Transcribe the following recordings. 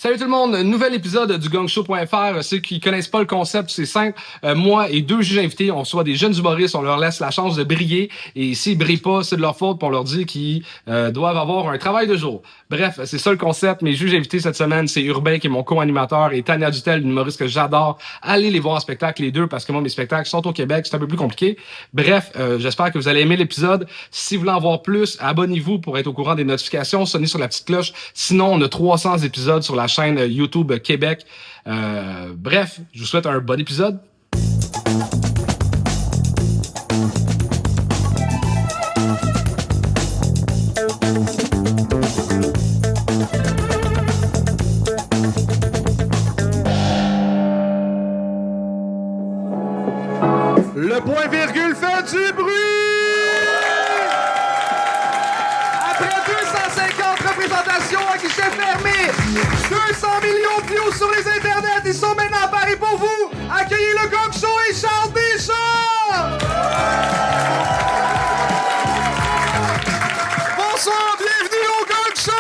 Salut tout le monde, nouvel épisode du gangshow.fr. Ceux qui connaissent pas le concept, c'est simple. Moi et deux juges invités, on reçoit des jeunes humoristes, on leur laisse la chance de briller. Et s'ils brillent pas, c'est de leur faute, puis on leur dit qu'ils doivent avoir un travail de jour. Bref, c'est ça le concept. Mes juges invités cette semaine, c'est Urbain qui est mon co-animateur et Tania Dutel, une humoriste que j'adore. Allez les voir en spectacle les deux parce que moi mes spectacles sont au Québec, c'est un peu plus compliqué. Bref, j'espère que vous allez aimer l'épisode. Si vous voulez en voir plus, abonnez-vous pour être au courant des notifications, sonnez sur la petite cloche. Sinon, on a 300 épisodes sur la chaîne YouTube Québec. Bref, je vous souhaite un bon épisode. Le point virgule fait du bruit! Après 250 représentations à guichet fermé, 200 millions de views sur les internets, ils sont maintenant à Paris pour vous! Accueillez le Gang Show et Charles Deschamps! Bonsoir, bienvenue au Gang Show!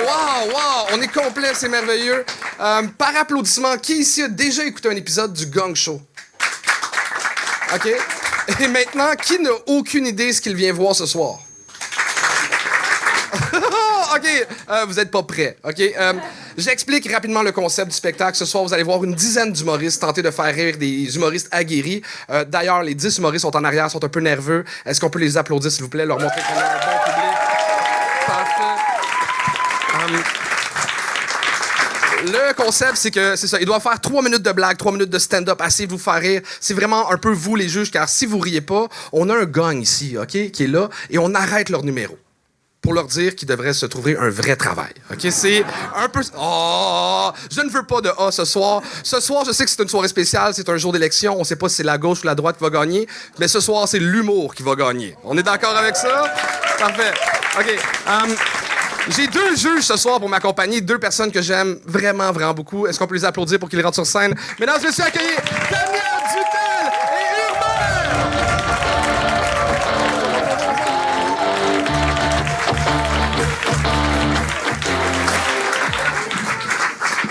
Wow! On est complet, c'est merveilleux. Par applaudissement, qui ici a déjà écouté un épisode du Gang Show? OK? Et maintenant, qui n'a aucune idée de ce qu'il vient voir ce soir? OK, vous êtes pas prêts, OK? J'explique rapidement le concept du spectacle. Ce soir, vous allez voir une dizaine d'humoristes tenter de faire rire des humoristes aguerris. D'ailleurs, les 10 humoristes sont en arrière, sont un peu nerveux. Est-ce qu'on peut les applaudir, s'il vous plaît, leur montrer qu'on a un bon public? Parfait. Le concept, c'est que, c'est ça, il doit faire 3 minutes de blague, 3 minutes de stand-up, assez de vous faire rire. C'est vraiment un peu vous, les juges, car si vous riez pas, on a un gang ici, OK, qui est là, et on arrête leur numéro pour leur dire qu'ils devraient se trouver un vrai travail. OK? C'est un peu... Oh! Je ne veux pas de A ce soir. Ce soir, je sais que c'est une soirée spéciale, c'est un jour d'élection. On sait pas si c'est la gauche ou la droite qui va gagner, mais ce soir, c'est l'humour qui va gagner. On est d'accord avec ça? Parfait. OK. J'ai deux juges ce soir pour m'accompagner, deux personnes que j'aime vraiment, vraiment beaucoup. Est-ce qu'on peut les applaudir pour qu'ils rentrent sur scène? Mesdames et messieurs, accueillez Tania Dutel et Urbain!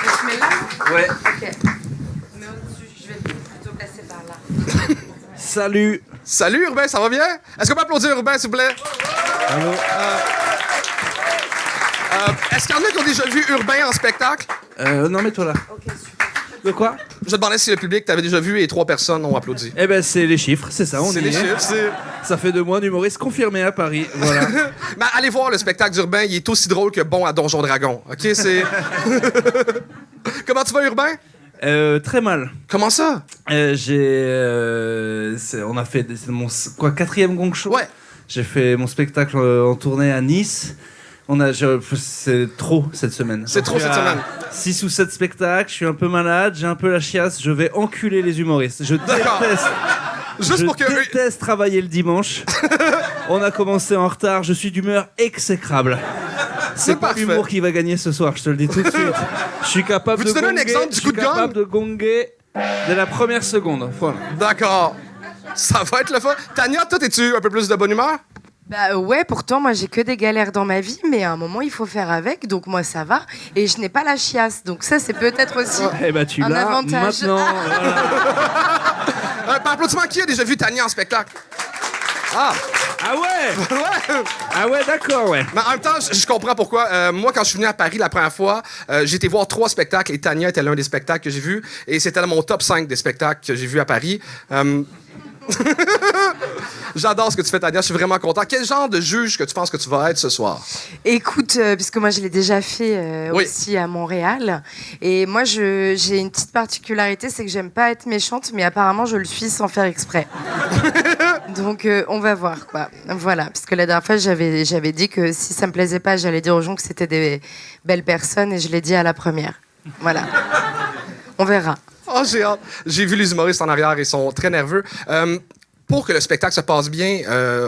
Je mets là? Ouais. Ok. Mais je vais plutôt passer par là. Salut. Salut Urbain, ça va bien? Est-ce qu'on peut applaudir Urbain, s'il vous plaît? Allô. Est-ce qu'il y en a qui ont déjà vu Urbain en spectacle? Non, mets-toi là. Ok, super. De quoi? Je te demandais si le public t'avait déjà vu et 3 personnes ont applaudi. Eh ben, c'est les chiffres, c'est ça, on C'est est les liés. chiffres, c'est... Ça fait 2 mois d'humoriste confirmé à Paris, voilà. Mais allez voir le spectacle d'Urbain, il est aussi drôle que bon à Donjon Dragon. OK, c'est... Comment tu vas, Urbain? Très mal. Comment ça? On a fait c'est mon 4e Gang Show. Ouais. J'ai fait mon spectacle en tournée à Nice. C'est trop cette semaine. C'est trop cette semaine. 6 ou 7 spectacles, je suis un peu malade, j'ai un peu la chiasse, je vais enculer les humoristes. Je D'accord. déteste. Juste pour que... Je déteste travailler le dimanche. On a commencé en retard, je suis d'humeur exécrable. C'est pas parfait. l'humour qui va gagner ce soir, je te le dis tout de suite. Je suis capable Veux-tu de donner un gonger, exemple du coup de Je suis capable gang? de gonger dès la première seconde. Voilà. D'accord. Ça va être le fun. Tania, toi, t'es-tu un peu plus de bonne humeur? Bah ouais, pourtant, moi, j'ai que des galères dans ma vie, mais à un moment, il faut faire avec, donc moi, ça va. Et je n'ai pas la chiasse, donc ça, c'est peut-être aussi Eh ben tu un l'as avantage. maintenant. Voilà. Par applaudissement, qui a déjà vu Tania en spectacle? Ah! Ah ouais. Ouais! Ah ouais, d'accord, ouais. Mais en même temps, je comprends pourquoi. Moi, quand je suis venu à Paris la première fois, j'ai été voir 3 spectacles et Tania était l'un des spectacles que j'ai vus. Et c'était dans mon top 5 des spectacles que j'ai vus à Paris. J'adore ce que tu fais, Tania. Je suis vraiment content. Quel genre de juge que tu penses que tu vas être ce soir? Écoute, puisque moi, je l'ai déjà fait Oui. aussi à Montréal. Et moi, j'ai une petite particularité, c'est que j'aime pas être méchante, mais apparemment, je le suis sans faire exprès. Donc, on va voir, quoi. Voilà, parce que la dernière fois, j'avais dit que si ça me plaisait pas, j'allais dire aux gens que c'était des belles personnes, et je l'ai dit à la première. Voilà. On verra. Oh, j'ai hâte. J'ai vu les humoristes en arrière, ils sont très nerveux. Pour que le spectacle se passe bien,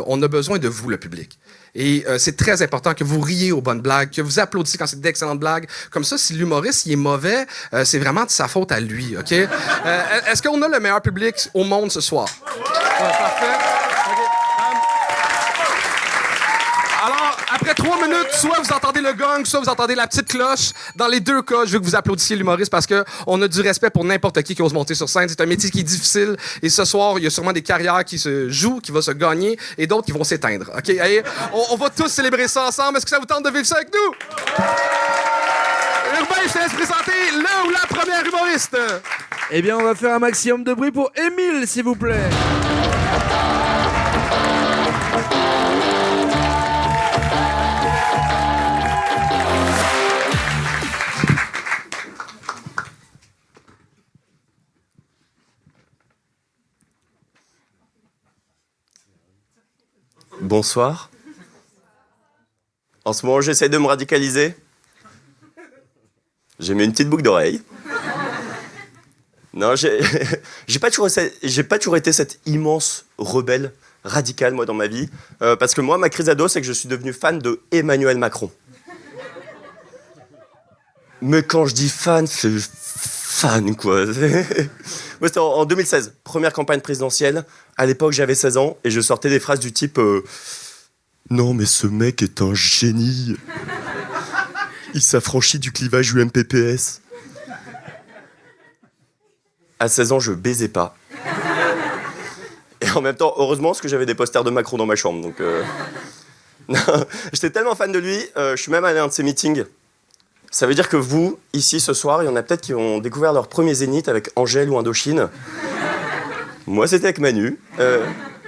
on a besoin de vous, le public. Et c'est très important que vous riez aux bonnes blagues, que vous applaudissiez quand c'est d'excellentes blagues. Comme ça, si l'humoriste il est mauvais, c'est vraiment de sa faute à lui, OK? Est-ce qu'on a le meilleur public au monde ce soir? Parfait. Okay. Alors, après 3 minutes Soit vous entendez le gong, soit vous entendez la petite cloche. Dans les deux cas, je veux que vous applaudissiez l'humoriste parce que on a du respect pour n'importe qui ose monter sur scène. C'est un métier qui est difficile. Et ce soir, il y a sûrement des carrières qui se jouent, qui vont se gagner, et d'autres qui vont s'éteindre. OK? Allez, on va tous célébrer ça ensemble. Est-ce que ça vous tente de vivre ça avec nous? Urbain, je te laisse présenter le ou la première humoriste. Eh bien, on va faire un maximum de bruit pour Émile, s'il vous plaît. Bonsoir. En ce moment, j'essaie de me radicaliser. J'ai mis une petite boucle d'oreille. Non, j'ai pas toujours été cette immense rebelle radicale, moi, dans ma vie. Parce que moi, ma crise ado, c'est que je suis devenu fan de Emmanuel Macron. Mais quand je dis fan, c'est fan, quoi. Moi, c'était en 2016, première campagne présidentielle. À l'époque, j'avais 16 ans et je sortais des phrases du type non, mais ce mec est un génie. Il s'affranchit du clivage UMPPS. À 16 ans, je baisais pas. Et en même temps, heureusement, parce que j'avais des posters de Macron dans ma chambre. Donc, non, j'étais tellement fan de lui, je suis même allé à un de ses meetings. Ça veut dire que vous, ici, ce soir, il y en a peut-être qui ont découvert leur premier zénith avec Angèle ou Indochine. Moi, c'était avec Manu.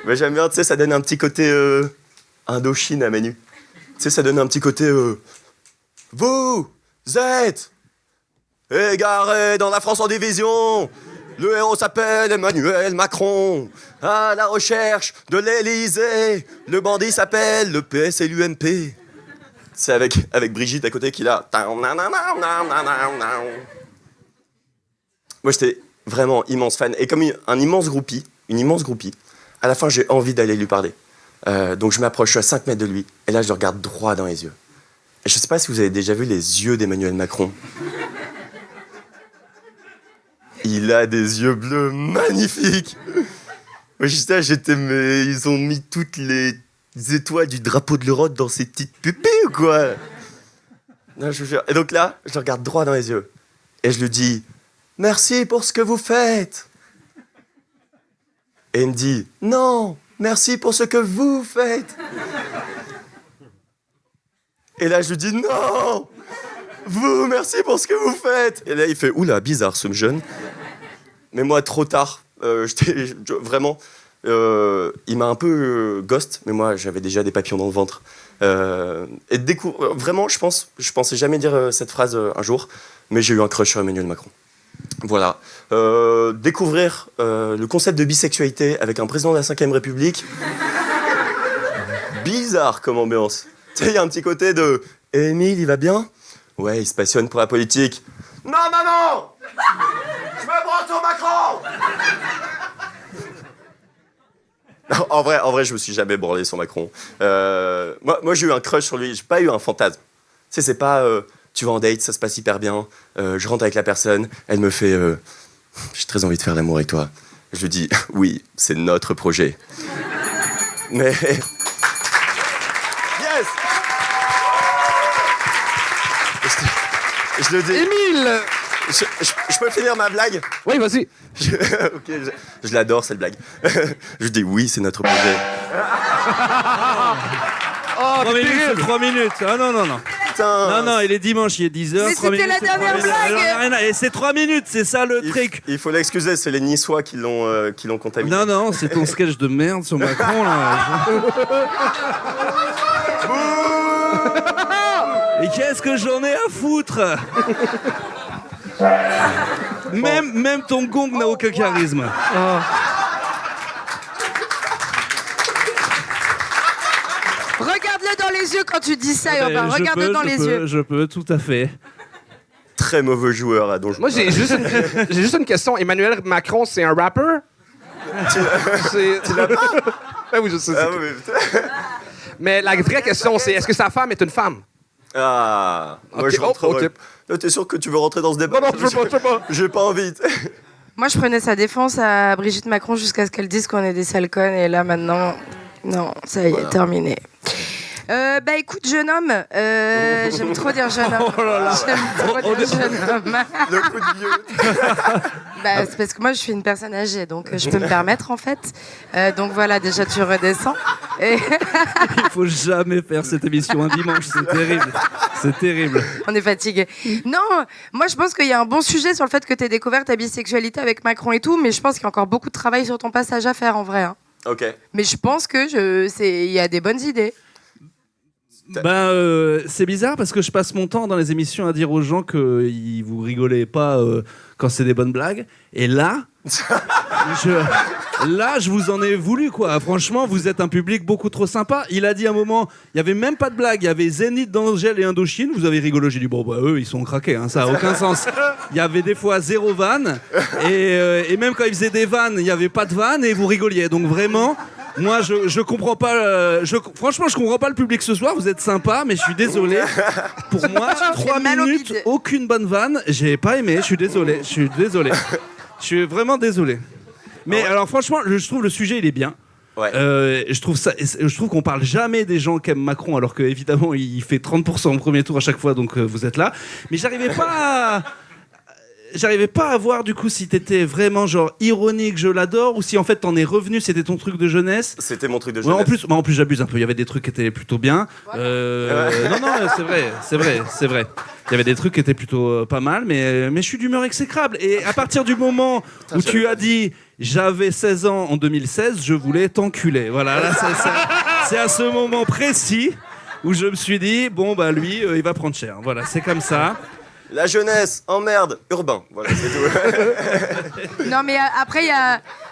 Mais j'aime bien, tu sais, ça donne un petit côté Indochine à Manu. Tu sais, ça donne un petit côté vous êtes égarés dans la France en division. Le héros s'appelle Emmanuel Macron. À la recherche de l'Élysée. Le bandit s'appelle le PS et l'UMP. C'est avec Brigitte à côté qui l'a. Moi, j'étais vraiment immense fan. Et comme une immense groupie, à la fin, j'ai envie d'aller lui parler. Donc, je m'approche, je suis à 5 mètres de lui. Et là, je le regarde droit dans les yeux. Et je sais pas si vous avez déjà vu les yeux d'Emmanuel Macron. Il a des yeux bleus magnifiques. Moi, mais ils ont mis toutes les étoiles du drapeau de l'Europe dans ses petites pupilles ou quoi? Non, je vous jure. Et donc là, je le regarde droit dans les yeux. Et je lui dis, merci pour ce que vous faites. Et il me dit, non, merci pour ce que vous faites. Et là, je lui dis, non, vous, merci pour ce que vous faites. Et là, il fait, oula, bizarre ce jeune. Mais moi, trop tard, vraiment, il m'a un peu ghost, mais moi, j'avais déjà des papillons dans le ventre. Et vraiment, je pensais jamais dire cette phrase un jour, mais j'ai eu un crush sur Emmanuel Macron. Voilà. Découvrir le concept de bisexualité avec un président de la 5ème République. Bizarre comme ambiance. Tu sais, il y a un petit côté de « Émile, il va bien ?» Ouais, il se passionne pour la politique. « Non, maman, je me branle sur Macron !» Non, en vrai, je me suis jamais branlé sur Macron. Moi, j'ai eu un crush sur lui. J'ai pas eu un fantasme. Tu sais, c'est pas tu vas en date, ça se passe hyper bien. Je rentre avec la personne, elle me fait j'ai très envie de faire l'amour avec toi. Je lui dis oui, c'est notre projet. Mais yes. Je le dis. Émile! Je peux finir ma blague? Oui, vas-y. Ok, je l'adore, cette blague. Je dis oui, c'est notre projet. Oh, 3 minutes. Ah non. Putain. Non, il est dimanche, il est 10h. Mais c'était la dernière blague. Et c'est 3 minutes, c'est ça le truc. Il faut l'excuser, c'est les Niçois qui l'ont contaminé. Non, c'est ton sketch de merde sur Macron, là. Et qu'est-ce que j'en ai à foutre? Même ton gong n'a aucun charisme. Regarde-le dans les yeux quand tu dis ça, Urbain. Regarde-le dans les yeux. Je peux, tout à fait. Très mauvais joueur à Donjon. Moi, j'ai juste une question. Emmanuel Macron, c'est un rapper? Tu l'as pas? Ben oui, je sais. Ah, oui. Mais la vraie question, c'est est-ce que sa femme est une femme? Ah, moi Okay, je rentre. ok. Là, t'es sûr que tu veux rentrer dans ce débat? Non, je veux pas. J'ai pas envie. Moi, je prenais sa défense à Brigitte Macron jusqu'à ce qu'elle dise qu'on est des sales connes. Et là, maintenant, non, ça y est, terminé. Bah écoute, jeune homme, j'aime trop dire jeune homme. J'aime trop dire jeune homme. Le coup de vieux. Bah, c'est parce que moi je suis une personne âgée, donc je peux me permettre en fait. Donc voilà, déjà tu redescends. Et Il faut jamais faire cette émission un dimanche, c'est terrible. C'est terrible. on est fatigué. Non, moi je pense qu'il y a un bon sujet sur le fait que tu aies découvert ta bisexualité avec Macron et tout, mais je pense qu'il y a encore beaucoup de travail sur ton passage à faire en vrai. Hein. Ok. Mais je pense que il y a des bonnes idées. C'est bizarre parce que je passe mon temps dans les émissions à dire aux gens que vous rigolez pas quand c'est des bonnes blagues. Et là, je vous en ai voulu, quoi. Franchement, vous êtes un public beaucoup trop sympa. Il a dit à un moment, il y avait même pas de blague. Il y avait Zénith d'Angèle et Indochine. Vous avez rigolé. J'ai dit, bon, bah, eux, ils sont craqués. Hein, ça a aucun sens. Il y avait des fois 0 vanne. Et même quand ils faisaient des vannes, il y avait pas de vanne et vous rigoliez. Donc vraiment... Moi, je comprends pas. Franchement, je comprends pas le public ce soir. Vous êtes sympa, mais je suis désolé. Pour moi, 3 minutes, aucune bonne vanne. J'ai pas aimé. Je suis désolé. Je suis vraiment désolé. Mais alors, franchement, je trouve le sujet, il est bien. Ouais. Je trouve qu'on parle jamais des gens qui aiment Macron, alors qu'évidemment, il fait 30% au premier tour à chaque fois, donc vous êtes là. Mais j'arrivais pas à voir du coup si t'étais vraiment genre ironique, je l'adore, ou si en fait t'en es revenu, c'était ton truc de jeunesse. C'était mon truc de Ouais, jeunesse. en plus j'abuse un peu, il y avait des trucs qui étaient plutôt bien. Non, c'est vrai. Il y avait des trucs qui étaient plutôt pas mal, mais je suis d'humeur exécrable. Et à partir du moment où tu as dit j'avais 16 ans en 2016, je voulais t'enculer. Voilà, là c'est à ce moment précis où je me suis dit bon bah lui il va prendre cher. Voilà, c'est comme ça. La jeunesse, emmerde, urbain. Voilà, c'est tout. Non, mais après,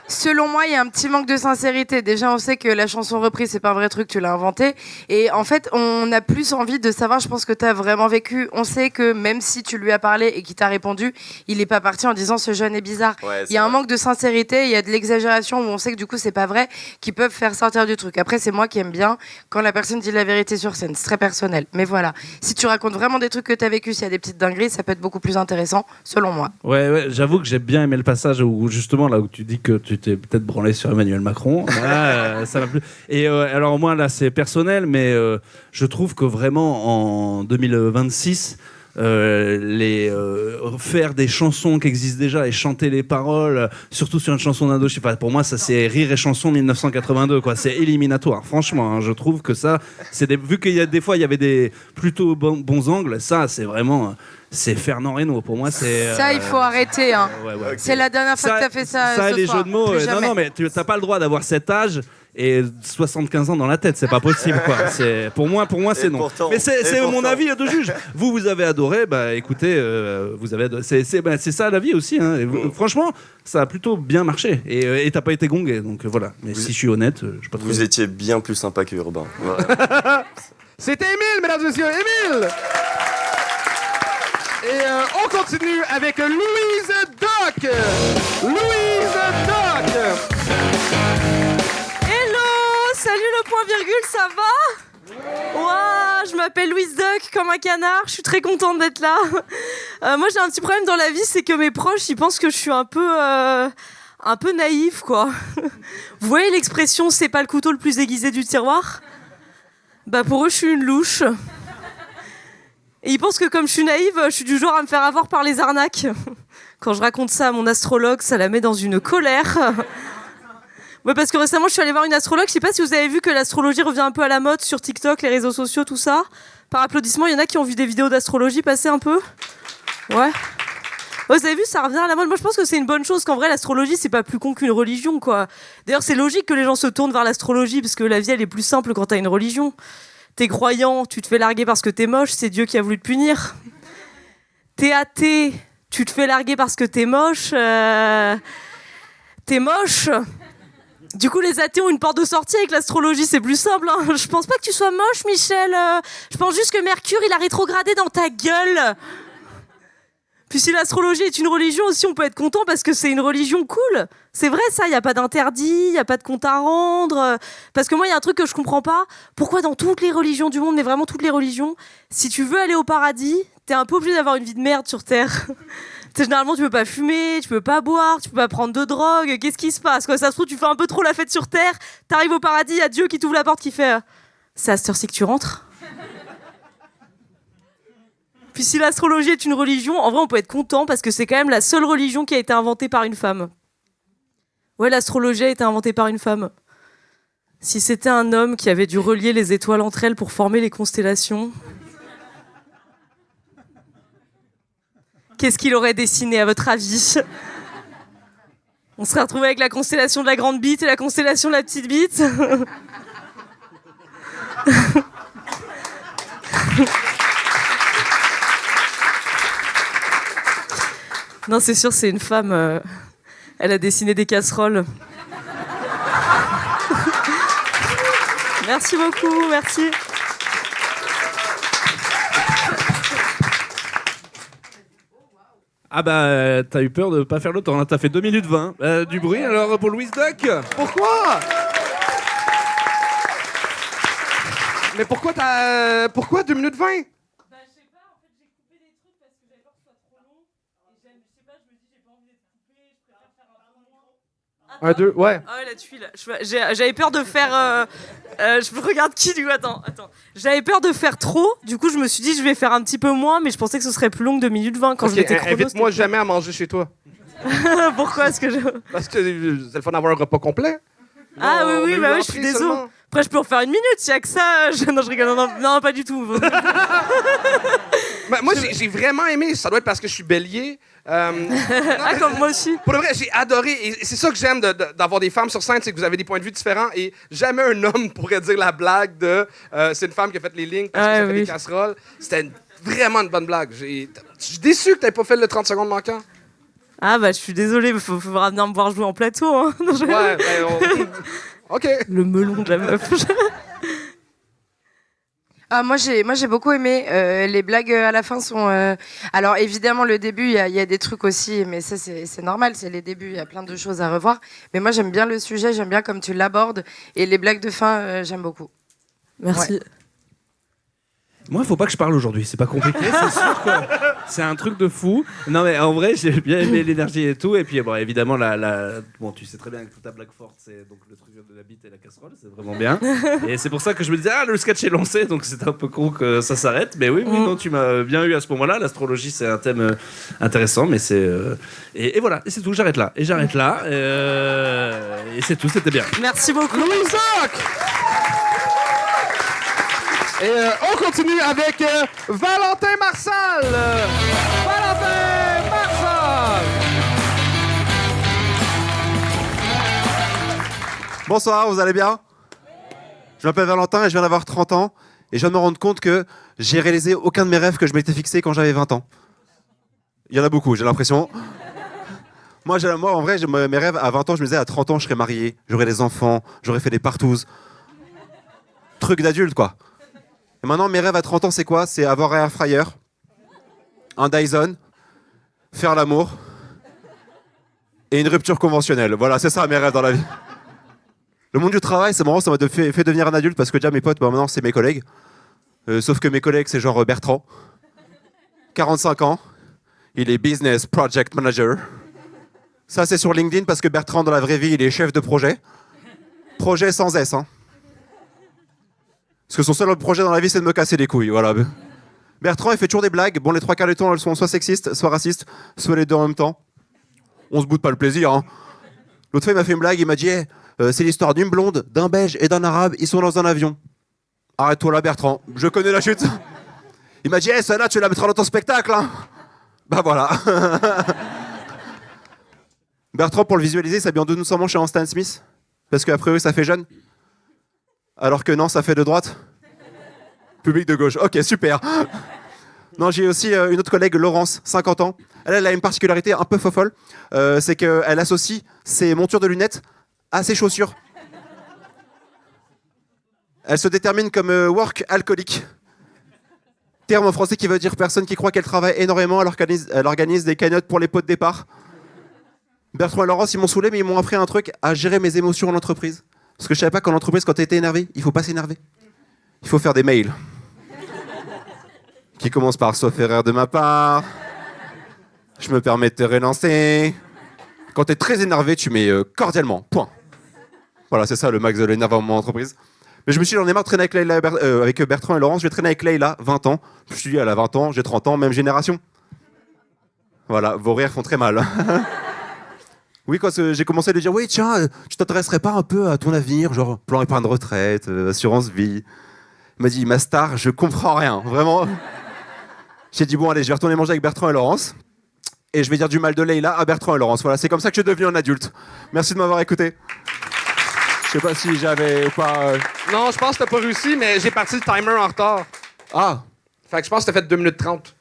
selon moi, il y a un petit manque de sincérité. Déjà, on sait que la chanson reprise, c'est pas un vrai truc, tu l'as inventé. Et en fait, on a plus envie de savoir, je pense, que tu as vraiment vécu. On sait que même si tu lui as parlé et qu'il t'a répondu, il est pas parti en disant ce jeune est bizarre. Ouais, il y a un manque de sincérité, il y a de l'exagération où on sait que du coup, c'est pas vrai, qui peuvent faire sortir du truc. Après, c'est moi qui aime bien quand la personne dit la vérité sur scène. C'est très personnel. Mais voilà. Si tu racontes vraiment des trucs que tu as vécu, s'il y a des petites dingueries, ça peut être beaucoup plus intéressant, selon moi. Ouais, j'avoue que j'ai bien aimé le passage où justement là où tu dis que tu t'es peut-être branlé sur Emmanuel Macron. Là, ça m'a plu. Et alors moi là c'est personnel, mais je trouve que vraiment en 2026 faire des chansons qui existent déjà et chanter les paroles, surtout sur une chanson d'Indochine, enfin, pour moi ça c'est Rire et Chanson 1982 quoi, c'est éliminatoire franchement, hein, je trouve que ça vu qu'il y a des fois il y avait des plutôt bons angles, ça c'est vraiment c'est Fernand Reynaud pour moi, c'est ça il faut arrêter hein. Ouais. C'est la dernière fois que t'as fait ça ça ce les soir. jeux de mots non mais tu t'as pas le droit d'avoir cet âge et 75 ans dans la tête, c'est pas possible quoi. Pour moi c'est non. Mais c'est mon avis de juge. Vous avez adoré, bah écoutez, vous avez adoré. C'est ça la vie aussi. Hein. Franchement, ça a plutôt bien marché et t'as pas été gongué, donc voilà. Mais si je suis honnête, je pas. Vous étiez bien plus sympa que Urbain. Voilà. C'était Émile, mesdames et messieurs, Émile. Et on continue avec Louise Doc. Louise Doc. Salut le point virgule, ça va? Ouah, je m'appelle Louise Duck comme un canard, je suis très contente d'être là. Moi j'ai un petit problème dans la vie, c'est que mes proches ils pensent que je suis un peu naïve quoi. Vous voyez l'expression c'est pas le couteau le plus aiguisé du tiroir? Bah pour eux je suis une louche. Et ils pensent que comme je suis naïve, je suis du genre à me faire avoir par les arnaques. Quand je raconte ça à mon astrologue, ça la met dans une colère. Ouais, parce que récemment, je suis allée voir une astrologue. Je sais pas si vous avez vu que l'astrologie revient un peu à la mode sur TikTok, les réseaux sociaux, tout ça. Par applaudissement, il y en a qui ont vu des vidéos d'astrologie passer un peu. Ouais. Vous avez vu, ça revient à la mode. Moi, je pense que c'est une bonne chose, qu'en vrai, l'astrologie, c'est pas plus con qu'une religion, quoi. D'ailleurs, c'est logique que les gens se tournent vers l'astrologie, parce que la vie, elle est plus simple quand t'as une religion. T'es croyant, tu te fais larguer parce que t'es moche, c'est Dieu qui a voulu te punir. T'es athée, tu te fais larguer parce que t'es moche. T'es moche. Du coup, les athées ont une porte de sortie avec l'astrologie, c'est plus simple. Hein. Je pense pas que tu sois moche, Michel. Je pense juste que Mercure, il a rétrogradé dans ta gueule. Puis si l'astrologie est une religion aussi, on peut être content parce que c'est une religion cool. C'est vrai ça, il y a pas d'interdit, il y a pas de compte à rendre. Parce que moi, il y a un truc que je comprends pas. Pourquoi dans toutes les religions du monde, mais vraiment toutes les religions, si tu veux aller au paradis, t'es un peu obligé d'avoir une vie de merde sur Terre. Généralement, tu peux pas fumer, tu peux pas boire, tu peux pas prendre de drogue. Qu'est-ce qui se passe quoi? Ça se trouve, tu fais un peu trop la fête sur Terre, t'arrives au paradis, il y a Dieu qui t'ouvre la porte qui fait C'est à cette heure-ci que tu rentres. Puis si l'astrologie est une religion, en vrai, on peut être content parce que c'est quand même la seule religion qui a été inventée par une femme. Ouais, l'astrologie a été inventée par une femme. Si c'était un homme qui avait dû relier les étoiles entre elles pour former les constellations, qu'est-ce qu'il aurait dessiné, à votre avis? On serait retrouvé avec la constellation de la grande bite et la constellation de la petite bite. Non, c'est sûr, c'est une femme. Elle a dessiné des casseroles. Merci beaucoup, merci. Ah bah, t'as eu peur de pas faire le temps, hein. T'as fait 2 minutes 20. Du bruit alors pour Louise Duck. Pourquoi? Mais pourquoi 2 minutes 20? Bah, je sais pas, en fait, j'ai coupé des trucs parce que j'avais peur que ce soit trop long. Et je sais pas, je me dis, j'ai pas envie d'être coupé, je préfère faire un peu moins. Un, deux, ouais. Ah ouais, la tuile. J'avais peur de faire. Je regarde qui du coup. Attends. J'avais peur de faire trop. Du coup, je me suis dit, je vais faire un petit peu moins, mais je pensais que ce serait plus long que 2 minutes 20 quand je m'étais chrono. Invite-moi jamais à manger chez toi. Pourquoi est-ce que je. Parce que c'est le fun d'avoir un repas complet. Ah Non, oui, on a eu bah oui, je l'entrée suis désolée. seulement. Après, je peux en faire 1 minute, s'il y a que ça. Non, je rigole. Non, pas du tout. Moi, j'ai vraiment aimé. Ça doit être parce que je suis bélier. Ah, comme moi aussi. Pour le vrai, j'ai adoré. Et c'est ça que j'aime d'avoir des femmes sur scène, c'est que vous avez des points de vue différents. Et jamais un homme pourrait dire la blague de c'est une femme qui a fait les lignes parce que ça fait des casseroles. C'était vraiment une bonne blague. Je suis déçu que tu n'aies pas fait le 30 secondes manquant. Ah, bah, je suis désolée, mais faut venir me voir jouer en plateau. Hein. Ouais, OK. Le melon de la meuf. Ah, moi j'ai beaucoup aimé. Les blagues à la fin sont. Alors évidemment le début il y a des trucs aussi, mais ça c'est normal, c'est les débuts, il y a plein de choses à revoir. Mais moi j'aime bien le sujet, j'aime bien comme tu l'abordes et les blagues de fin j'aime beaucoup. Merci. Ouais. Moi, faut pas que je parle aujourd'hui, c'est pas compliqué, c'est sûr quoi. C'est un truc de fou. Non mais en vrai, j'ai bien aimé l'énergie et tout. Et puis bon, évidemment, bon, tu sais très bien que ta blague forte, c'est donc le truc de la bite et la casserole, c'est vraiment bien. Et c'est pour ça que je me disais, le sketch est lancé, donc c'est un peu con que ça s'arrête. Mais oui, non, tu m'as bien eu à ce moment-là. L'astrologie, c'est un thème intéressant, mais c'est et voilà, et c'est tout. J'arrête là, et et c'est tout. C'était bien. Merci beaucoup. Louise Duck! Et on continue avec Valentin Marsal. Valentin Marsal. Bonsoir, vous allez bien? Je m'appelle Valentin et je viens d'avoir 30 ans. Et je viens de me rendre compte que j'ai réalisé aucun de mes rêves que je m'étais fixé quand j'avais 20 ans. Il y en a beaucoup, j'ai l'impression. Moi, en vrai, mes rêves, à 20 ans, je me disais, à 30 ans, je serais marié, j'aurais des enfants, j'aurais fait des partouzes. Truc d'adulte, quoi. Et maintenant, mes rêves à 30 ans, c'est quoi? C'est avoir un air fryer, un Dyson, faire l'amour et une rupture conventionnelle. Voilà, c'est ça mes rêves dans la vie. Le monde du travail, c'est marrant, ça m'a fait devenir un adulte parce que déjà mes potes, maintenant c'est mes collègues. Sauf que mes collègues, c'est genre Bertrand, 45 ans, il est Business Project Manager. Ça, c'est sur LinkedIn parce que Bertrand, dans la vraie vie, il est chef de projet. Projet sans S, hein. Parce que son seul projet dans la vie, c'est de me casser les couilles, voilà. Bertrand, il fait toujours des blagues. Bon, les 3 quarts du temps, elles sont soit sexistes, soit racistes, soit les deux en même temps. On se boude pas le plaisir, hein. L'autre fois, il m'a fait une blague, il m'a dit hey, c'est l'histoire d'une blonde, d'un belge et d'un arabe, ils sont dans un avion. Arrête-toi là, Bertrand, je connais la chute. Il m'a dit hey, celle-là, tu la mettras dans ton spectacle, hein. Bah voilà. Bertrand, pour le visualiser, il s'habille en doucement chez Stan Smith. Parce qu'a priori, ça fait jeune. Alors que non, ça fait de droite. Public de gauche. Ok, super. Non, j'ai aussi une autre collègue, Laurence, 50 ans. Elle a une particularité un peu fofolle. C'est qu'elle associe ses montures de lunettes à ses chaussures. Elle se détermine comme work alcoolique. Terme en français qui veut dire personne qui croit qu'elle travaille énormément alors qu'elle organise des cagnottes pour les pots de départ. Bertrand et Laurence, ils m'ont saoulé, mais ils m'ont appris un truc, à gérer mes émotions en entreprise. Parce que je savais pas qu'en entreprise, quand t'étais énervé, il faut pas s'énerver. Il faut faire des mails. Qui commencent par sauf erreur de ma part. Je me permets de te relancer. Quand t'es très énervé, tu mets cordialement. Point. Voilà, c'est ça le max de l'énervement en entreprise. Mais je me suis dit, j'en ai marre de traîner avec, avec Bertrand et Laurence. Je vais traîner avec Leïla, 20 ans. Je me suis dit, elle a 20 ans, j'ai 30 ans, même génération. Voilà, vos rires font très mal. Oui, quand j'ai commencé à lui dire, oui, tiens, tu t'intéresserais pas un peu à ton avenir, genre plan épargne retraite, assurance vie. Il m'a dit, ma star, je comprends rien, vraiment. J'ai dit, bon, allez, je vais retourner manger avec Bertrand et Laurence. Et je vais dire du mal de Leïla à Bertrand et Laurence. Voilà, c'est comme ça que je suis devenu un adulte. Merci de m'avoir écouté. Je sais pas si j'avais ou pas. Non, je pense que t'as pas réussi, mais j'ai parti le timer en retard. Ah! Fait que je pense que t'as fait 2 minutes 30.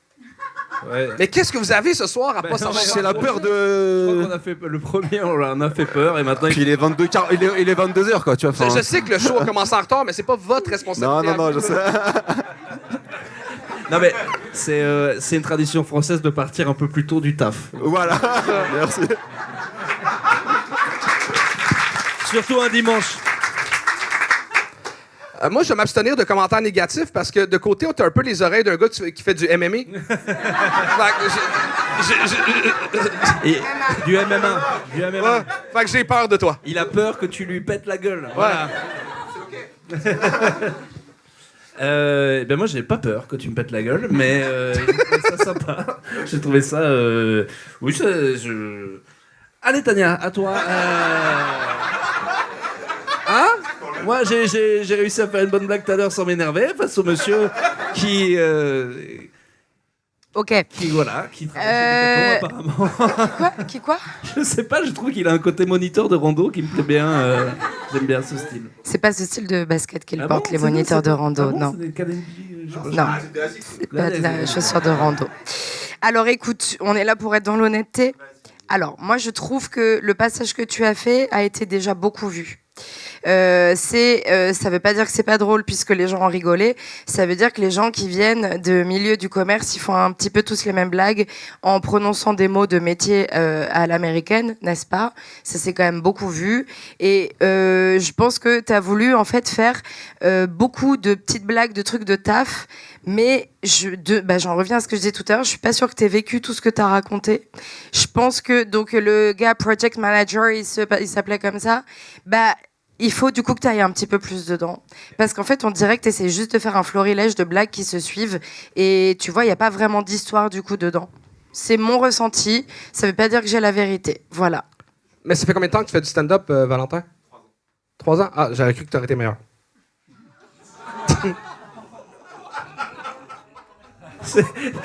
Ouais. Mais qu'est-ce que vous avez ce soir à pas savoir? C'est la peur Je crois de. qu'on a fait le premier, on en a fait peur et maintenant Puis il est 22h, quoi, tu vois. Je sais que le show a commencé en retard, mais c'est pas votre responsabilité. Non, je sais. Non mais c'est une tradition française de partir un peu plus tôt du taf. Voilà, merci. Surtout un dimanche. Moi, je vais m'abstenir de commentaires négatifs parce que de côté, t'as un peu les oreilles d'un gars qui fait du MMA. Et du MMA. Du MMA. Ouais, fait que j'ai peur de toi. Il a peur que tu lui pètes la gueule. Ouais. Voilà. Ben moi j'ai pas peur que tu me pètes la gueule, mais j'ai trouvé ça sympa. J'ai trouvé ça. Oui, Allez Tania, à toi. Hein? Moi j'ai réussi à faire une bonne blague tout à l'heure sans m'énerver face au monsieur qui. Ok. Qui travaille chez Decathlon, apparemment. Quoi? Je sais pas, je trouve qu'il a un côté moniteur de rando qui me plaît bien. J'aime bien ce style. C'est pas ce style de basket qu'il porte, bon, les moniteurs de rando, ah bon, non. C'est des Calendly, je sais pas. Non, c'est pas de la chaussure de rando. Alors écoute, on est là pour être dans l'honnêteté. Alors, moi je trouve que le passage que tu as fait a été déjà beaucoup vu. Ça veut pas dire que c'est pas drôle puisque les gens ont rigolé. Ça veut dire que les gens qui viennent de milieu du commerce, ils font un petit peu tous les mêmes blagues en prononçant des mots de métier à l'américaine, n'est-ce pas? Ça s'est quand même beaucoup vu. Et je pense que tu as voulu en fait faire beaucoup de petites blagues, de trucs de taf. Mais j'en reviens à ce que je disais tout à l'heure. Je suis pas sûre que tu aies vécu tout ce que tu as raconté. Je pense que donc le gars project manager, il s'appelait comme ça. Il faut du coup que tu ailles un petit peu plus dedans. Parce qu'en fait, on dirait que tu essaies juste de faire un florilège de blagues qui se suivent. Et tu vois, il n'y a pas vraiment d'histoire du coup dedans. C'est mon ressenti. Ça veut pas dire que j'ai la vérité. Voilà. Mais ça fait combien de temps que tu fais du stand-up, Valentin? 3 ans. 3 ans? Ah, j'aurais cru que tu aurais été meilleur.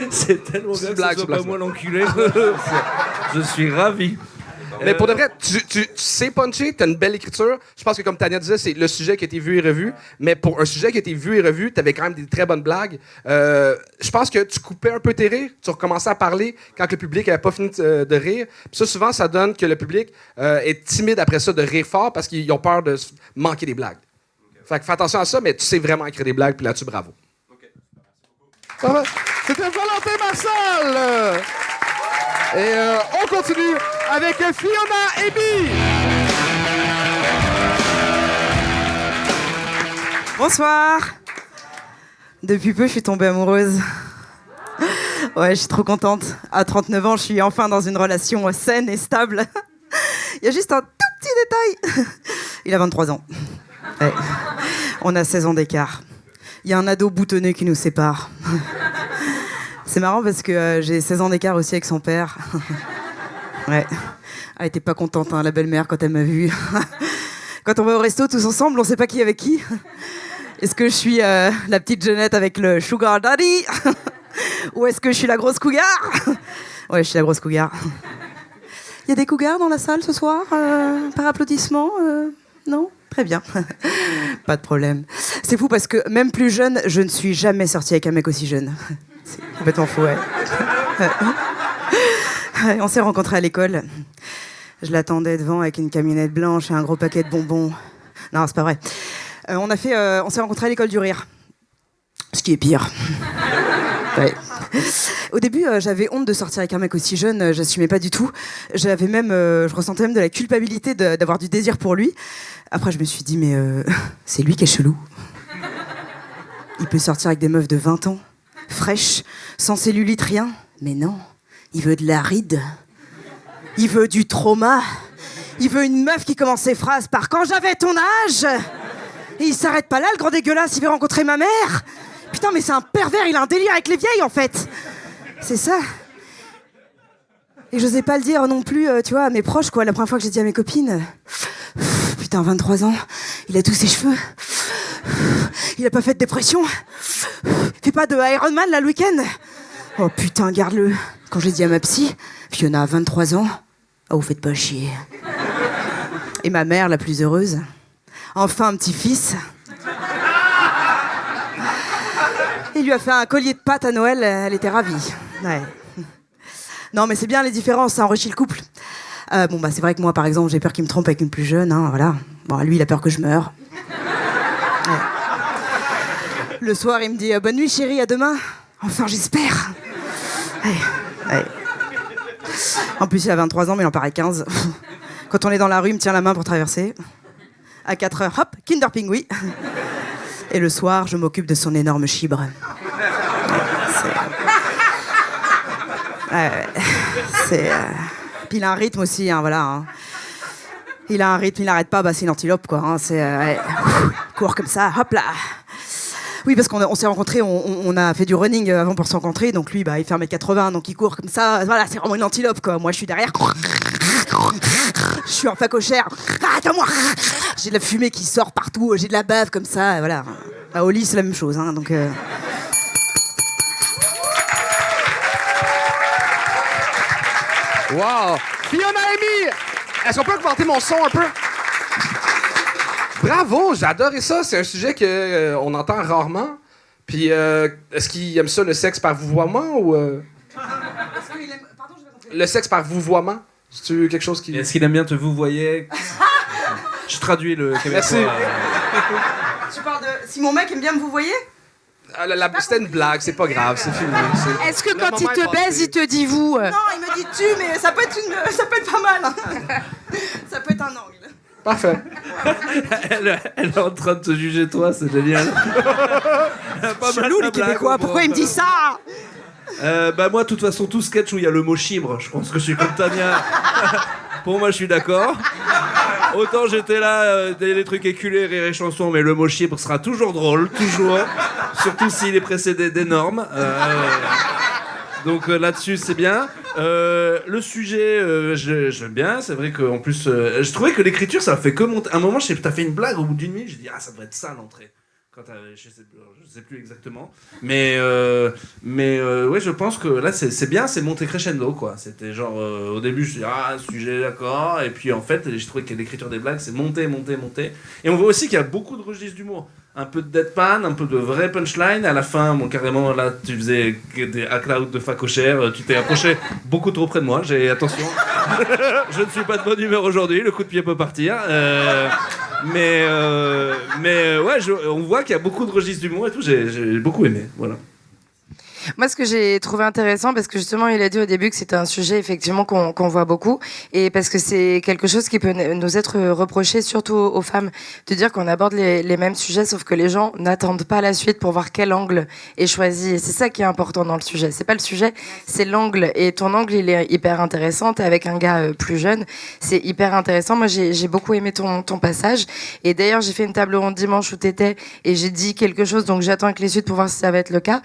C'est tellement bien que ce soit pas moi l'enculé. Je suis ravi. Mais pour de vrai, tu sais puncher, t'as une belle écriture. Je pense que comme Tania disait, c'est le sujet qui a été vu et revu. Mais pour un sujet qui a été vu et revu, t'avais quand même des très bonnes blagues. Je pense que tu coupais un peu tes rires. Tu recommençais à parler quand le public n'avait pas fini de rire. Puis ça, souvent, ça donne que le public est timide après ça de rire fort parce qu'ils ont peur de manquer des blagues. Fait que fais attention à ça, mais tu sais vraiment écrire des blagues, puis là-dessus, bravo. C'était Valentin Marcel! Et on continue avec Fiona Eby. Bonsoir. Depuis peu, je suis tombée amoureuse. Ouais, je suis trop contente. À 39 ans, je suis enfin dans une relation saine et stable. Il y a juste un tout petit détail. Il a 23 ans. Ouais. On a 16 ans d'écart. Il y a un ado boutonneux qui nous sépare. C'est marrant parce que j'ai 16 ans d'écart aussi avec son père. Ouais. Elle était pas contente, hein, la belle-mère, quand elle m'a vue. Quand on va au resto tous ensemble, on sait pas qui est avec qui. Est-ce que je suis la petite Jeannette avec le sugar daddy? Ou est-ce que je suis la grosse cougar? Ouais, je suis la grosse cougar. Il y a des cougars dans la salle ce soir? Par applaudissement? Non? Très bien. Pas de problème. C'est fou parce que même plus jeune, je ne suis jamais sortie avec un mec aussi jeune. C'est complètement fou, ouais. On s'est rencontrés à l'école. Je l'attendais devant avec une camionnette blanche et un gros paquet de bonbons. Non, c'est pas vrai. On s'est rencontrés à l'école du rire. Ce qui est pire. Ouais. Au début, j'avais honte de sortir avec un mec aussi jeune, j'assumais pas du tout. Je ressentais même de la culpabilité d'avoir du désir pour lui. Après, je me suis dit, mais c'est lui qui est chelou. Il peut sortir avec des meufs de 20 ans, fraîches, sans cellulite, rien. Mais non, il veut de la ride. Il veut du trauma. Il veut une meuf qui commence ses phrases par « Quand j'avais ton âge !» Et il s'arrête pas là, le grand dégueulasse, il veut rencontrer ma mère. Putain, mais c'est un pervers, il a un délire avec les vieilles, en fait. C'est ça. Et j'osais pas le dire non plus, tu vois, à mes proches, quoi. La première fois que j'ai dit à mes copines... Putain, 23 ans, il a tous ses cheveux. Il a pas fait de dépression. Fait pas de Iron Man, là, le week-end. Oh putain, garde-le. Quand j'ai dit à ma psy, Fiona a 23 ans. Oh, vous faites pas chier. Et ma mère, la plus heureuse. Enfin, un petit-fils. Il lui a fait un collier de pâtes à Noël, elle était ravie. Ouais. Non, mais c'est bien les différences, ça enrichit le couple. Bon, bah, c'est vrai que moi, par exemple, j'ai peur qu'il me trompe avec une plus jeune, hein, voilà. Bon, lui, il a peur que je meure. Ouais. Le soir, il me dit bonne nuit, chérie, à demain. Enfin, j'espère. Ouais. Ouais. En plus, il a 23 ans, mais il en paraît 15. Quand on est dans la rue, il me tient la main pour traverser. À 4 heures, hop, Kinder Pingui. Et le soir, je m'occupe de son énorme chibre. C'est... Puis il a un rythme aussi, hein, voilà. Hein. Il a un rythme, il n'arrête pas, bah, c'est une antilope, quoi. Hein, c'est... il court comme ça, hop là. Oui, parce qu'on s'est rencontrés, on a fait du running avant pour se rencontrer, donc lui, bah, il fait 1m80, donc il court comme ça. Voilà, c'est vraiment une antilope, quoi. Moi, je suis derrière. Je suis en facochère. Ah, attends-moi. J'ai de la fumée qui sort partout, j'ai de la bave comme ça, voilà. Au lit, c'est la même chose, hein, donc... Wow! Fiona Amy! Est-ce qu'on peut augmenter mon son un peu? Bravo, j'ai adoré ça. C'est un sujet qu'on entend rarement. Puis, est-ce qu'il aime ça, le sexe par vouvoiement ou... Est-ce qu'il aime... Pardon, j'ai pas compris. Le sexe par vouvoiement? C'est-tu quelque chose qui... Est-ce qu'il aime bien te vouvoyer? Je traduis le québécois. Merci. Tu parles de... Si mon mec aime bien me vous voyez? C'était une blague, c'est pas grave, c'est fini. Est-ce que quand il te baise, il te dit vous? Non, il me dit tu, mais ça peut être pas mal. Hein. Ça peut être un angle. Parfait. Elle est en train de te juger, toi, c'est génial. Chelou, les Québécois, pourquoi il me dit ça? Bah moi, de toute façon, tout sketch où il y a le mot chibre, je pense que je suis comme Tania. Pour moi, je suis d'accord. Autant j'étais là, des trucs éculés, rire et chansons, mais le mot chibre sera toujours drôle, toujours. Surtout s'il est précédé des normes. Donc là-dessus, c'est bien. Le sujet, j'aime bien. C'est vrai qu'en plus, je trouvais que l'écriture, ça fait que monter. À un moment, t'as fait une blague au bout d'une minute, j'ai dit, ah, ça devrait être ça l'entrée. Quand je sais plus exactement. Mais ouais, je pense que là, c'est bien, c'est monté crescendo, quoi. C'était genre, au début, je me suis dit, ah, sujet, d'accord. Et puis, en fait, j'ai trouvé que l'écriture des blagues, c'est monté. Et on voit aussi qu'il y a beaucoup de registres d'humour. Un peu de deadpan, un peu de vrai punchline. À la fin, bon, carrément, là, tu faisais des hack-out de facochère. Tu t'es approché beaucoup trop près de moi. Attention. Je ne suis pas de bonne humeur aujourd'hui. Le coup de pied peut partir. Mais ouais, on voit qu'il y a beaucoup de registres d'humour et tout. J'ai beaucoup aimé. Voilà. Moi, ce que j'ai trouvé intéressant, parce que justement, il a dit au début que c'était un sujet, effectivement, qu'on voit beaucoup, et parce que c'est quelque chose qui peut nous être reproché, surtout aux femmes, de dire qu'on aborde les mêmes sujets, sauf que les gens n'attendent pas la suite pour voir quel angle est choisi. Et c'est ça qui est important dans le sujet. C'est pas le sujet, c'est l'angle. Et ton angle, il est hyper intéressant. T'es avec un gars plus jeune, c'est hyper intéressant. Moi, j'ai beaucoup aimé ton passage. Et d'ailleurs, j'ai fait une table ronde dimanche où t'étais, et j'ai dit quelque chose, donc j'attends avec les suites pour voir si ça va être le cas,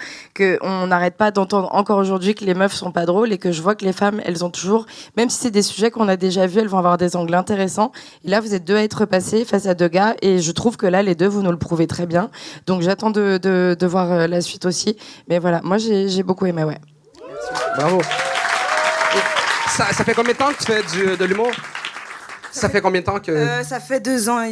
on n'arrête pas d'entendre encore aujourd'hui que les meufs sont pas drôles et que je vois que les femmes, elles ont toujours, même si c'est des sujets qu'on a déjà vus, elles vont avoir des angles intéressants. Et là, vous êtes deux à être passés face à deux gars et je trouve que là, les deux, vous nous le prouvez très bien. Donc j'attends de voir la suite aussi. Mais voilà, moi, j'ai beaucoup aimé, ouais. Bravo. Ça fait combien de temps que tu fais de l'humour? Ça fait combien de temps que... Ça fait 2 ans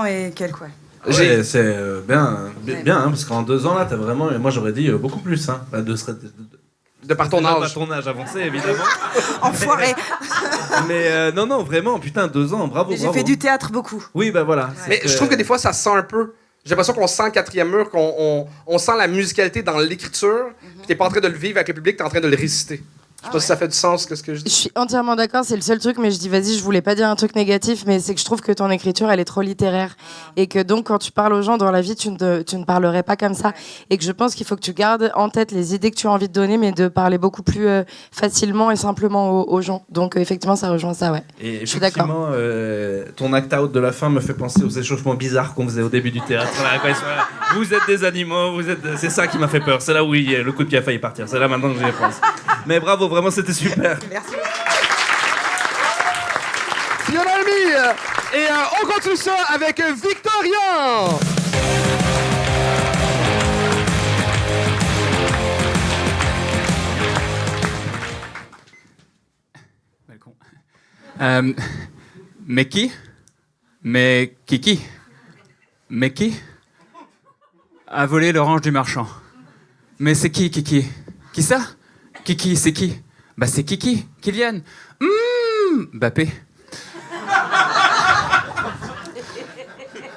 et quelques, ouais. Ouais, c'est bien, hein, parce qu'en 2 ans, là, t'as vraiment... Moi, j'aurais dit beaucoup plus, hein. De par ton âge. Pas ton âge avancé, évidemment. Enfoiré. Mais non, vraiment, putain, 2 ans, bravo. J'ai fait du théâtre beaucoup. Oui, bah voilà. Mais je trouve que des fois, ça se sent un peu... J'ai l'impression qu'on sent le quatrième mur, qu'on sent la musicalité dans l'écriture, puis t'es pas en train de le vivre avec le public, t'es en train de le réciter. Je sais pas si ça fait du sens, ce que je Je dis. suis entièrement d'accord, c'est le seul truc, mais je dis vas-y, je voulais pas dire un truc négatif, mais c'est que je trouve que ton écriture, elle est trop littéraire. Et que donc, quand tu parles aux gens dans la vie, tu ne parlerais pas comme ça. Et que je pense qu'il faut que tu gardes en tête les idées que tu as envie de donner, mais de parler beaucoup plus facilement et simplement aux gens. Donc, effectivement, ça rejoint ça, ouais. Et Je suis d'accord. effectivement, ton act-out de la fin me fait penser aux échauffements bizarres qu'on faisait au début du théâtre. Vous êtes des animaux, c'est ça qui m'a fait peur. C'est là où le coup de pied a failli partir. C'est là maintenant que j'y pense. Mais bravo, vraiment, c'était super. Merci. Fiona Almi, et on continue ça avec Victorien. Mais qui? Mais qui? Mais qui a volé l'orange du marchand? Mais c'est qui? Qui ça? Kiki, c'est qui? Bah c'est Kiki, Kylian. Mbappé.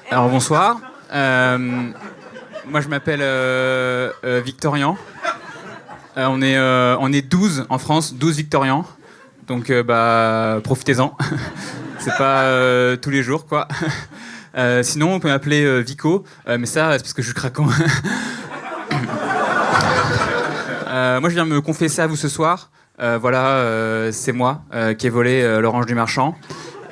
Alors bonsoir. Moi je m'appelle Victorian. On est 12 en France, 12 Victorians. Donc bah profitez-en. C'est pas tous les jours quoi. Sinon on peut m'appeler Vico, mais ça c'est parce que je suis craquant. Moi je viens me confesser à vous ce soir. Voilà, c'est moi qui ai volé l'orange du marchand.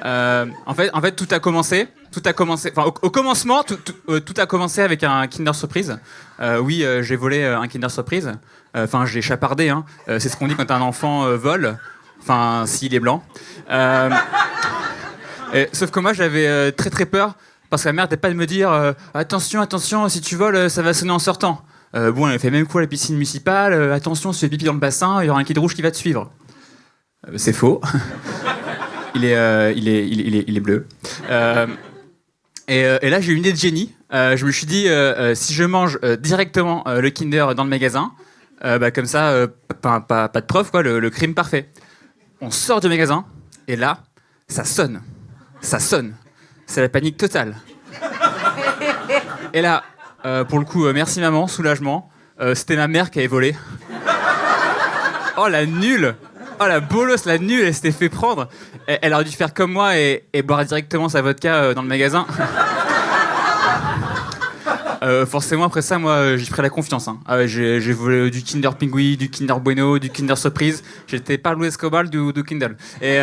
En fait, tout a commencé. Enfin, au commencement, tout a commencé avec un Kinder Surprise. Oui, j'ai volé un Kinder Surprise. Enfin, j'ai chapardé. Hein. C'est ce qu'on dit quand un enfant vole. Enfin, s'il est blanc. Sauf que moi, j'avais très très peur parce que la mère n'arrêtait pas de me dire attention, si tu voles, ça va sonner en sortant. Bon, elle fait même coup à la piscine municipale. Attention, si tu fais pipi dans le bassin, il y aura un kid rouge qui va te suivre. C'est faux. Il est bleu. Et là, j'ai eu une idée de génie. Je me suis dit, si je mange directement le Kinder dans le magasin, bah, comme ça, pas de preuve, quoi, le crime parfait. On sort du magasin, et là, ça sonne. C'est la panique totale. Et là, pour le coup, merci maman, soulagement. C'était ma mère qui avait volé. Oh la nulle! Oh la bolosse, la nulle, elle s'était fait prendre. Elle aurait dû faire comme moi et boire directement sa vodka dans le magasin. Forcément, après ça, moi, j'y ferai la confiance. Hein. J'ai volé du Kinder Pingui, du Kinder Bueno, du Kinder Surprise. J'étais Pablo Escobar du Kindle. Et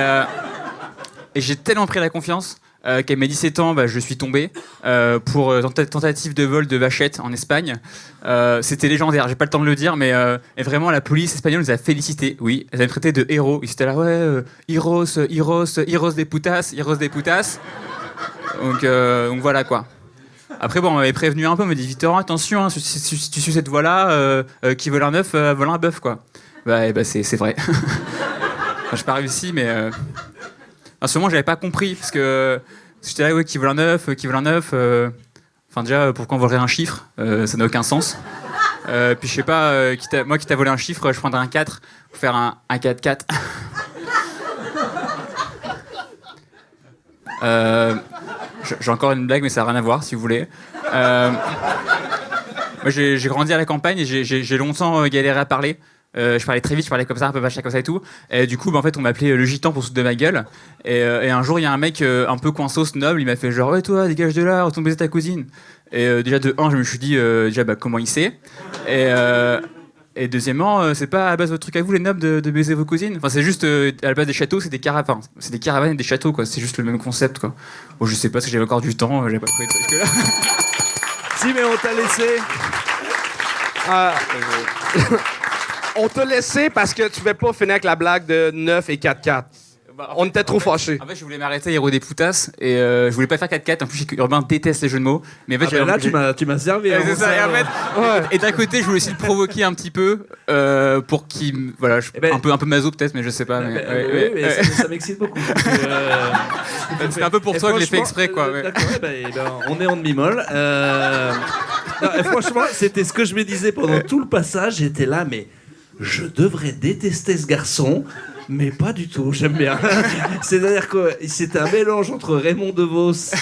j'ai tellement pris la confiance qu'à mes 17 ans, bah, je suis tombé pour tentative de vol de vachette en Espagne. C'était légendaire, j'ai pas le temps de le dire, mais et vraiment, la police espagnole nous a félicités. Oui, elle nous a traités de héros. Ils étaient là, ouais, heroes des putas. Donc voilà quoi. Après, bon, on m'avait prévenu un peu, on m'a dit Victor, attention, hein, si tu suis cette voie-là, qui vole un œuf, vole un bœuf, quoi. Bah c'est vrai. Enfin, j'ai pas réussi, mais. En ce moment, j'avais pas compris, parce que j'étais là, ouais, qui vole un œuf. Enfin, déjà, pourquoi on volerait un chiffre ça n'a aucun sens. Puis, je sais pas, moi qui t'a volé un chiffre, je prendrais un 4 pour faire un 4-4. J'ai encore une blague, mais ça n'a rien à voir, si vous voulez. Moi, j'ai grandi à la campagne et j'ai longtemps galéré à parler. Je parlais très vite, je parlais comme ça, un peu vache comme ça et tout. Et du coup, bah, en fait, on m'appelait le gitan pour se foutre de ma gueule. Et un jour, il y a un mec un peu coinsos, noble, il m'a fait genre, ouais, toi, dégage de là, retourne baiser ta cousine. Et déjà, de un, je me suis dit, déjà, bah, comment il sait. Et deuxièmement, c'est pas à base de votre truc à vous, les nobles, de baiser vos cousines. Enfin, c'est juste, à la base des châteaux, c'est des caravanes. C'est des caravanes et des châteaux, quoi. C'est juste le même concept, quoi. Bon, je sais pas si j'avais encore du temps, j'avais pas trouvé de truc là. Si, mais on t'a laissé. On t'a laissé parce que tu ne pas finir avec la blague de 9 et 4-4. On était trop fâchés. En fait, je voulais m'arrêter à Héros des Poutasses et je voulais pas faire 4-4. En plus, Urbain déteste les jeux de mots. Mais en fait, là, tu m'as servi. C'est ça. Et, en fait, et d'un côté, je voulais aussi le provoquer un petit peu pour qu'il. Voilà, un peu maso peut-être, mais je sais pas. Mais ça m'excite beaucoup. C'est un peu pour toi que je l'ai fait exprès, quoi. D'accord, on est en demi-molle. Franchement, c'était ce que je me disais pendant tout le passage. J'étais là, mais je devrais détester ce garçon. Mais pas du tout, j'aime bien. C'est-à-dire que c'était un mélange entre Raymond DeVos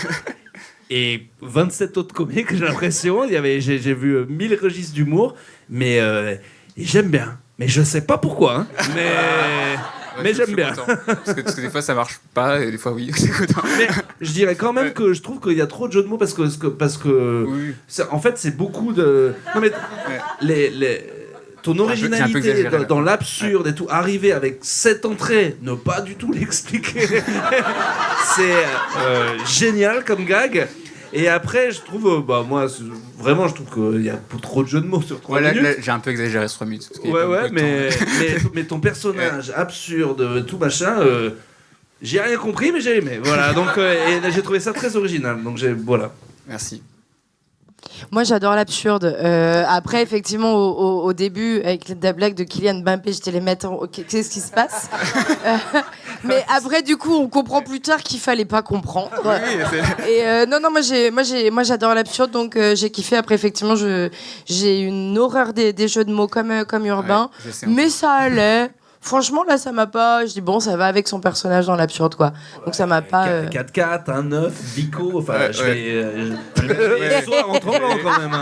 et 27 autres comiques, j'ai l'impression. J'ai vu 1000 registres d'humour, mais j'aime bien. Mais je sais pas pourquoi, hein. Mais je j'aime suis bien. content. Parce que des fois ça marche pas et des fois oui. C'est content. Mais je dirais quand même que je trouve qu'il y a trop de jeux de mots parce que Oui. en fait c'est beaucoup de. Non mais ton C'est un peu originalité exagéré, là. dans l'absurde et tout, arriver avec cette entrée, ne pas du tout l'expliquer, c'est génial comme gag. Et après, je trouve, moi, vraiment, je trouve qu'il y a trop de jeux de mots sur 3 minutes. Là, j'ai un peu exagéré sur 3 minutes. Parce qu'il y a pas Ouais, beaucoup de temps. mais ton personnage absurde, tout machin, j'ai rien compris, mais j'ai aimé. Voilà, donc, et j'ai trouvé ça très original. Donc, voilà. Merci. Moi, j'adore l'absurde. Après, effectivement, au début, avec la blague de Kylian Mbappé, j'étais les mettre qu'est-ce qui se passe mais après, du coup, on comprend plus tard qu'il fallait pas comprendre. Et non, moi, j'adore l'absurde, donc j'ai kiffé. Après, effectivement, j'ai une horreur des jeux de mots comme Urbain, Ouais, je sais, mais ça allait. Franchement, là, ça m'a pas. Je dis bon, ça va avec son personnage dans l'absurde, quoi. Donc ça m'a pas. 4-4, 1-9, Vico, enfin, Ouais, je vais le soir en tremblant quand même.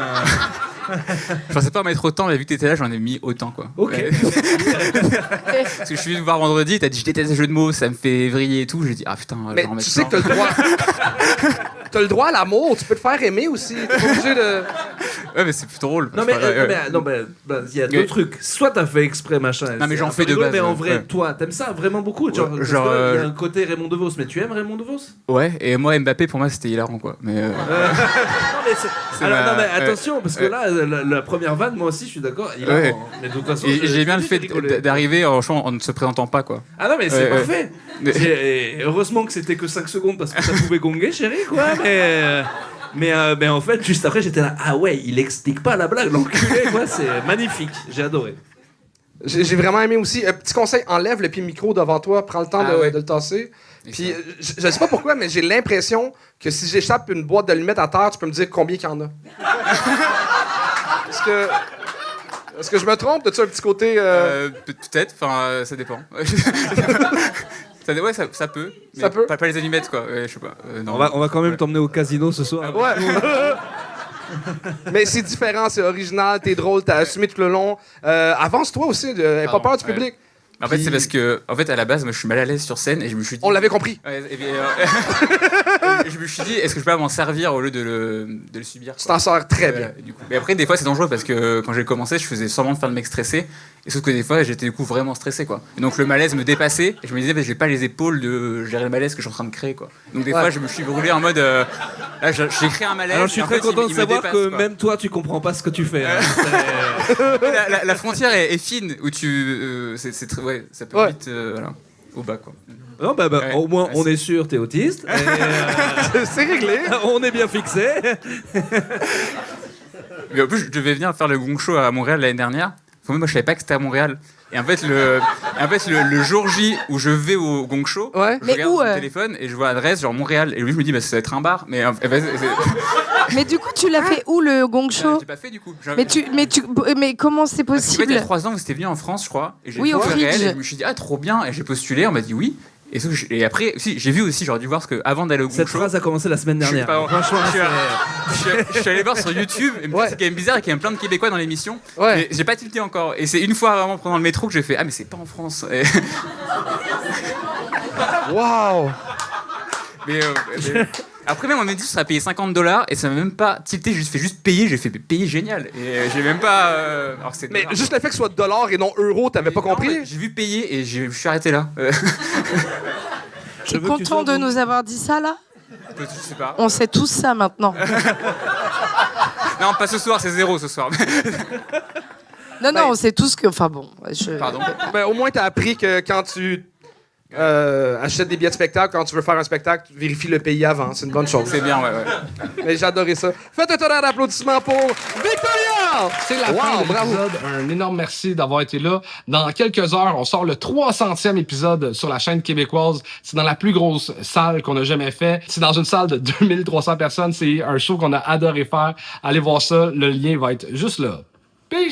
Je pensais pas en mettre autant, mais vu que t'étais là, j'en ai mis autant, quoi. Ok. Ouais. Parce que je suis venu te voir vendredi, t'as dit je déteste les jeux de mots, ça me fait vriller et tout. J'ai dit ah putain, je Mais vais en mettre tu sais plein. que t'as le droit. T'as le droit à l'amour, tu peux te faire aimer aussi. T'es pas obligé de. Ouais, mais c'est plus drôle. Non mais il y a deux trucs. Soit t'as fait exprès machin. Non, mais c'est j'en un peu fais de rigolo, base, Mais en ouais. vrai, toi, t'aimes ça vraiment beaucoup. Genre, parce genre, que il y a un côté Raymond DeVos, mais tu aimes Raymond DeVos? Ouais, et moi Mbappé pour moi c'était hilarant quoi. Mais Non mais attention parce que ouais. là la première vanne, moi aussi je suis d'accord. Ouais. Mais de toute façon, et j'ai bien le fait rigoler. d'arriver en ne se présentant pas quoi. Ah non mais c'est Ouais, parfait. Et heureusement que c'était que 5 secondes parce que ça pouvait gonger, chérie, quoi. Mais en fait, juste après, j'étais là. Ah ouais, il explique pas la blague, l'enculé, quoi. C'est magnifique. J'ai adoré. J'ai vraiment aimé aussi. Petit conseil, enlève le pied micro devant toi, prends le temps Ah ouais. de le tasser. Puis je sais pas pourquoi, mais j'ai l'impression que si j'échappe une boîte d'allumettes à terre, tu peux me dire combien qu'il y en a. Est-ce que je me trompe? As-tu un petit côté. Peut-être, enfin ça dépend. Ouais, ça peut. Mais Ça peut? Pas les allumettes quoi. Ouais, je sais pas. Non. On va quand même t'emmener au casino ce soir. Ouais. Mais c'est différent, c'est original, t'es drôle, t'as assumé tout le long. Avance-toi aussi, aie pas Pardon, peur du ouais. public. En fait, c'est parce que, à la base, moi, je suis mal à l'aise sur scène et je me suis dit. On l'avait compris. Ouais, et puis, je me suis dit, est-ce que je peux pas m'en servir au lieu de le subir Tu quoi. t'en sors très bien. Du coup. Mais après, des fois, c'est dangereux parce que quand j'ai commencé, je faisais semblant de faire le mec stressé. Et sauf que des fois, j'étais du coup vraiment stressé, quoi. Et donc le malaise me dépassait. Et je me disais, j'ai pas les épaules de gérer le malaise que je suis en train de créer, quoi. Donc des fois, je me suis brûlé en mode. Là, j'ai créé un malaise. Alors je suis et en très fait, content il de me savoir dépasse, que quoi. même toi, tu comprends pas ce que tu fais. Hein. La frontière est fine où tu. C'est très. Ouais, ça peut vite. Voilà. Au bas, quoi. Non, Ouais. au moins, Ouais, on est sûr, t'es autiste. Et, C'est réglé. on est bien fixé. Mais en plus, je devais venir faire le Gong Show à Montréal l'année dernière. Enfin, moi, je savais pas que c'était à Montréal. Et en fait, le jour J où je vais au Gong Show, Ouais. je Mais regarde où, mon téléphone et je vois l'adresse, genre Montréal. Et lui, je me dis, bah, ça va être un bar. Mais Mais du coup, tu l'as fait où le gong show? j'ai pas fait du coup. Mais comment c'est En fait, il y possible? a 3 ans, vous étiez venu en France, je crois. Et j'ai Oui, vu au le réel Fridge. et je me suis dit, ah, trop bien. Et j'ai postulé, on m'a dit oui. Et après, si, j'ai vu aussi, j'aurais dû voir ce que avant d'aller au Gong Cette Show. phrase a commencé la semaine dernière. Franchement, Je suis allé voir sur YouTube et c'est quand même bizarre qu'il y ait plein de Québécois dans l'émission. Ouais. Mais j'ai pas tilté encore. Et c'est une fois vraiment pendant le métro que j'ai fait ah mais c'est pas en France. Et- Wow. mais après même on m'a dit que ça sera payé $50 et ça m'a même pas tilté. J'ai fait juste payer. J'ai fait payer génial. Et j'ai même pas. Alors que c'est Mais dollar. juste le fait que ce soit dollars et non euros, t'avais pas Non, compris? mais j'ai vu payer et je suis arrêté là. T'es content de nous avoir dit ça, là? Je sais pas. On sait tous ça maintenant. Non pas ce soir, c'est 0 ce soir. Non, on sait tous que. Enfin bon. Pardon. Ben, au moins, t'as appris que quand tu achètes des billets de spectacle, quand tu veux faire un spectacle, tu vérifies le pays avant. C'est une bonne chose. C'est bien, ouais. Mais j'ai adoré ça. Faites un tonnerre d'applaudissements pour Victoria! C'est la fin de l'épisode. Un énorme merci d'avoir été là. Dans quelques heures, on sort le 300e épisode sur la chaîne québécoise. C'est dans la plus grosse salle qu'on a jamais fait. C'est dans une salle de 2300 personnes. C'est un show qu'on a adoré faire. Allez voir ça. Le lien va être juste là. Peace!